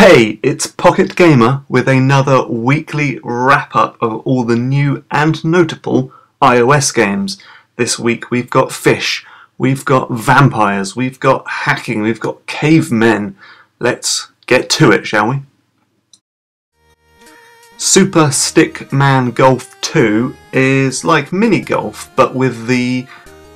Hey, it's Pocket Gamer with another weekly wrap-up of all the new and notable iOS games. This week we've got fish, we've got vampires, we've got hacking, we've got cavemen. Let's get to it, shall we? Super Stickman Golf 2 is like mini golf, but with the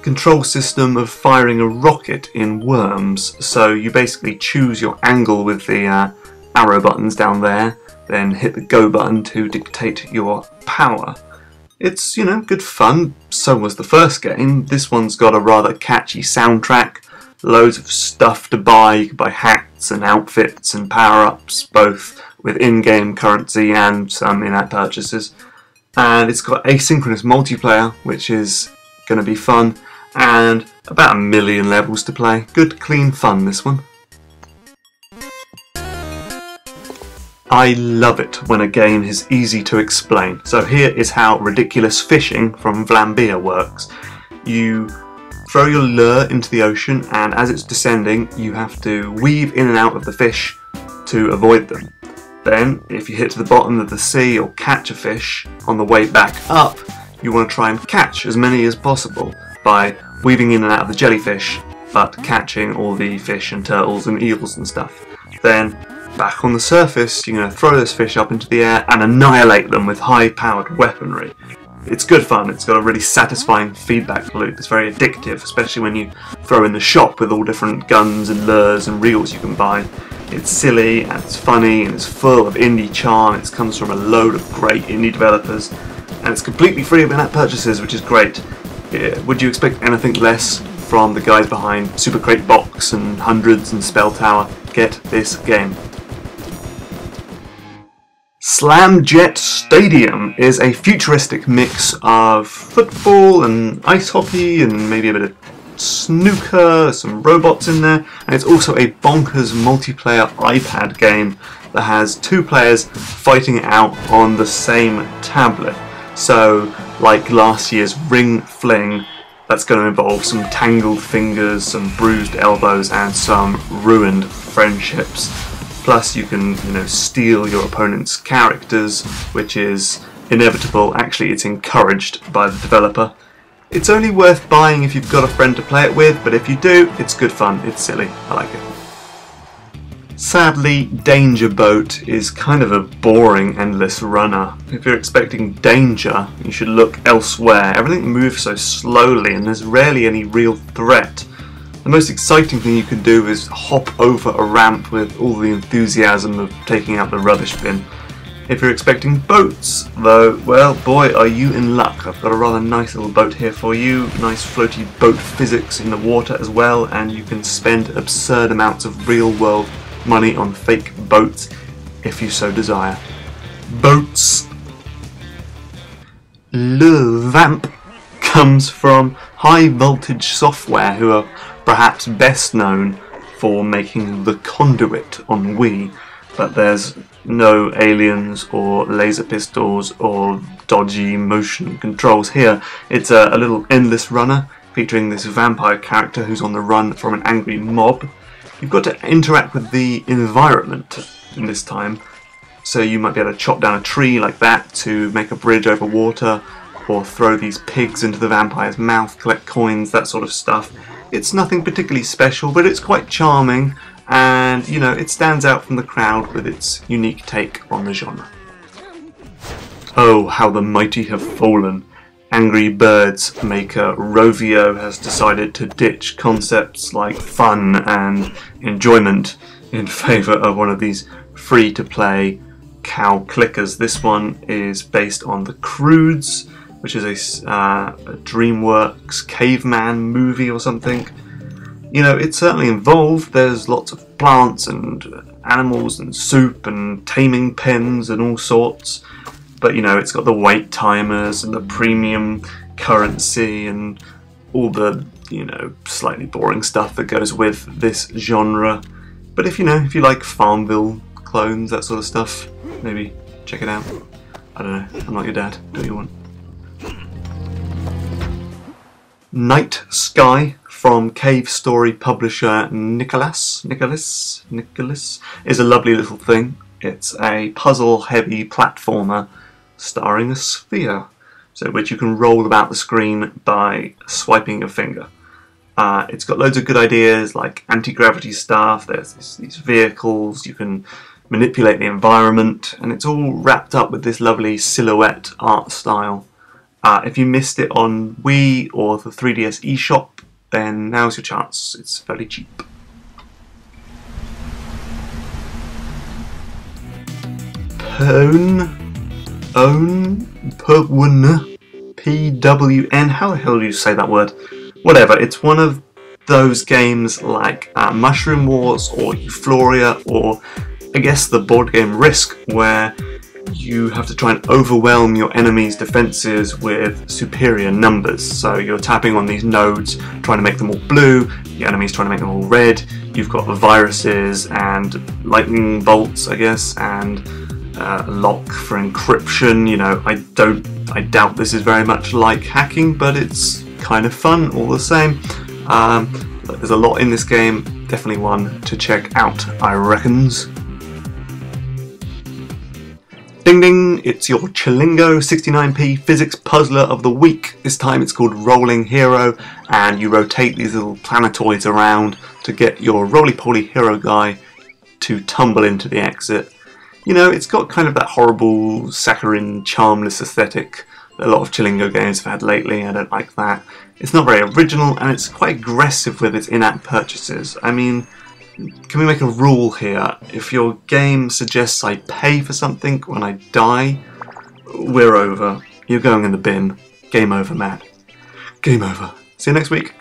control system of firing a rocket in worms. So you basically choose your angle with the arrow buttons down there, then hit the go button to dictate your power. It's, good fun. So was the first game. This one's got a rather catchy soundtrack, loads of stuff to buy. You can buy hats and outfits and power-ups, both with in-game currency and some in-app purchases. And it's got asynchronous multiplayer, which is going to be fun, and about 1 million levels to play. Good, clean fun, this one. I love it when a game is easy to explain. So here is how ridiculous fishing from Vlambeer works. You throw your lure into the ocean, and as it's descending you have to weave in and out of the fish to avoid them. Then if you hit to the bottom of the sea or catch a fish on the way back up, you want to try and catch as many as possible by weaving in and out of the jellyfish, but catching all the fish and turtles and eels and stuff. Then back on the surface, you're going to throw those fish up into the air and annihilate them with high-powered weaponry. It's good fun. It's got a really satisfying feedback loop. It's very addictive, especially when you throw in the shop with all different guns and lures and reels you can buy. It's silly and it's funny and it's full of indie charm. It comes from a load of great indie developers and it's completely free of in-app purchases, which is great. Would you expect anything less from the guys behind Super Crate Box and Hundreds and Spell Tower? Get this game. Slamjet Stadium is a futuristic mix of football and ice hockey and maybe a bit of snooker, some robots in there, and it's also a bonkers multiplayer iPad game that has 2 players fighting it out on the same tablet. So, like last year's Ring Fling, that's going to involve some tangled fingers, some bruised elbows, and some ruined friendships. Plus you can, steal your opponent's characters, which is inevitable. Actually, it's encouraged by the developer. It's only worth buying if you've got a friend to play it with, but if you do, it's good fun. It's silly. I like it. Sadly, Danger Boat is kind of a boring, endless runner. If you're expecting danger, you should look elsewhere. Everything moves so slowly and there's rarely any real threat. The most exciting thing you can do is hop over a ramp with all the enthusiasm of taking out the rubbish bin. If you're expecting boats, though, well, boy, are you in luck. I've got a rather nice little boat here for you, nice floaty boat physics in the water as well, and you can spend absurd amounts of real-world money on fake boats if you so desire. Boats. Lil Vamp comes from High Voltage Software, who are perhaps best known for making The Conduit on Wii, but there's no aliens or laser pistols or dodgy motion controls here. It's a little endless runner featuring this vampire character who's on the run from an angry mob. You've got to interact with the environment in this time, so you might be able to chop down a tree like that to make a bridge over water, or throw these pigs into the vampire's mouth, collect coins, that sort of stuff. It's nothing particularly special, but it's quite charming, and it stands out from the crowd with its unique take on the genre. Oh, how the mighty have fallen. Angry Birds maker Rovio has decided to ditch concepts like fun and enjoyment in favour of one of these free-to-play cow clickers. This one is based on The Croods, which is a DreamWorks caveman movie or something. It's certainly involved. There's lots of plants and animals and soup and taming pens and all sorts. But it's got the wait timers and the premium currency and all the, slightly boring stuff that goes with this genre. But if you like Farmville clones, that sort of stuff, maybe check it out. I don't know, I'm not your dad, do what you want. Night Sky from Cave Story publisher Nicholas is a lovely little thing. It's a puzzle-heavy platformer starring a sphere, so which you can roll about the screen by swiping your finger. It's got loads of good ideas like anti-gravity stuff, there's these vehicles, you can manipulate the environment, and it's all wrapped up with this lovely silhouette art style. If you missed it on Wii or the 3DS eShop, then now's your chance. It's fairly cheap. PWN, how the hell do you say that word? Whatever, it's one of those games like Mushroom Wars or Euphoria, or I guess the board game Risk, where you have to try and overwhelm your enemy's defences with superior numbers. So you're tapping on these nodes, trying to make them all blue, the enemy's trying to make them all red, you've got the viruses and lightning bolts, I guess, and lock for encryption. You know, I doubt this is very much like hacking, but it's kind of fun all the same. There's a lot in this game, definitely one to check out, I reckons. Ding ding, it's your Chilingo 69p physics puzzler of the week. This time it's called Rolling Hero, and you rotate these little planetoids around to get your roly-poly hero guy to tumble into the exit. You know, it's got kind of that horrible, saccharine, charmless aesthetic that a lot of Chilingo games have had lately. I don't like that. It's not very original, and it's quite aggressive with its in-app purchases. I mean, can we make a rule here? If your game suggests I pay for something when I die, we're over. You're going in the bin. Game over, man. Game over. See you next week.